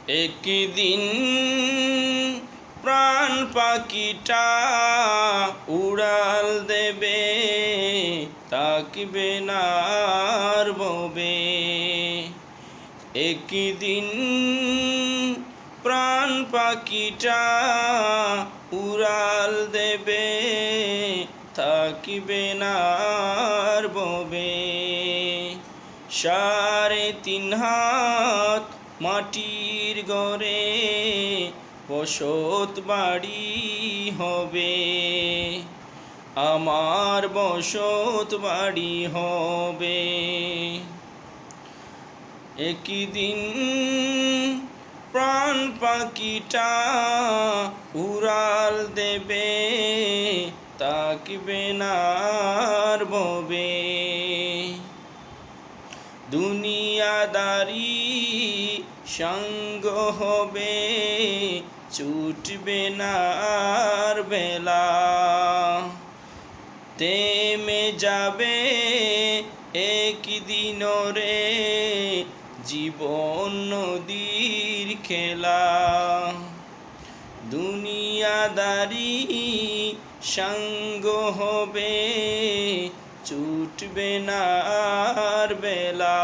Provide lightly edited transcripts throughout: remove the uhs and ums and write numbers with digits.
একদিন প্রাণ পাখিটা উড়াল দেবে, তাকবে না আর ববে। একদিন প্রাণ পাখিটা উড়াল দেবে, তাকবে না আর ববে। 3.5 হাত মাটির ঘরে বসত বাড়ি হবে, আমার বসত বাড়ি হবে। একদিন প্রাণ পাখিটা উড়াল দেবে, তাকবে না আর ববে। দুনিয়াদারি সঙ্গ হবে, ছুটবে না আর বেলা। থেমে যাবে একদিন রে জীবন নদীর খেলা। দুনিয়াদারি সঙ্গ হবে, ছুটবে না আর বেলা।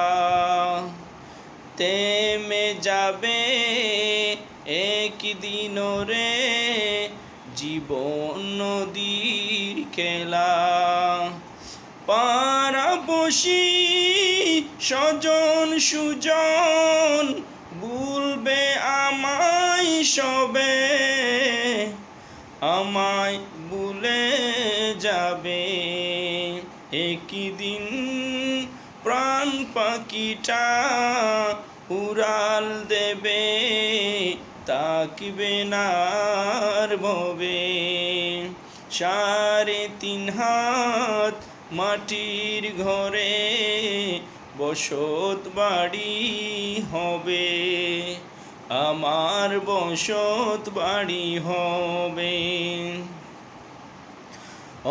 থেমে যাবে একদিন রে জীবন নদীর খেলা। পাড়াপড়শি স্বজন সুজন ভুলবে আমায় সবে, আমায় ভুলে যাবে। একদিন প্রাণ পাখিটা উড়াল দেবে, তাকবে না আর ববে। 3.5 হাত মাটির ঘরে বসত বাড়ি হবে, আমার বসত বাড়ি হবে।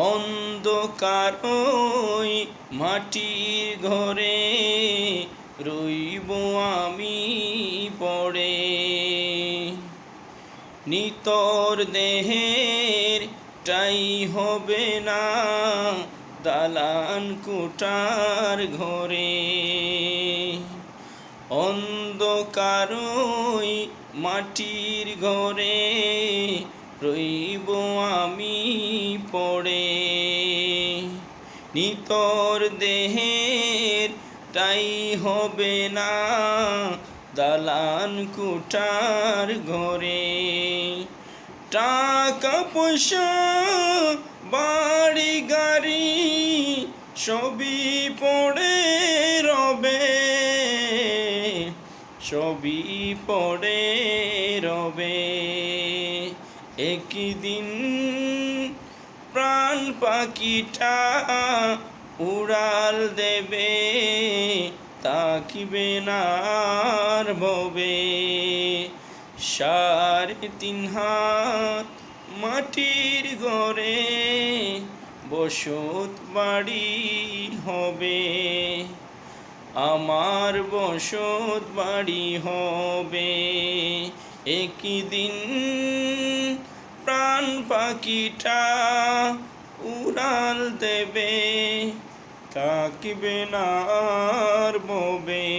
অন্ধকার ওই মাটির ঘরে রইব আমি পড়ে, নিতর দেহের টাই হবে না দালান কোঠার ঘরে। অন্ধকার ওই মাটির ঘরে রইব আমি পড়ে, নিতর দেহের টাই হবে না দালান কোঠার ঘরে। টাকা পয়সা বাড়ি গাড়ি সবই পড়ে রবে, সবই পড়ে রবে। একদিন প্রাণ পাখিটা উড়াল দেবে, তাকবে না আর ববে। 3.5 হাত মাটির ঘরে বসত বাড়ি হবে, আমার বসত বাড়ি হবে। একদিন প্রাণ পাখিটা উড়াল দেবে, তাকবে না আর ববে।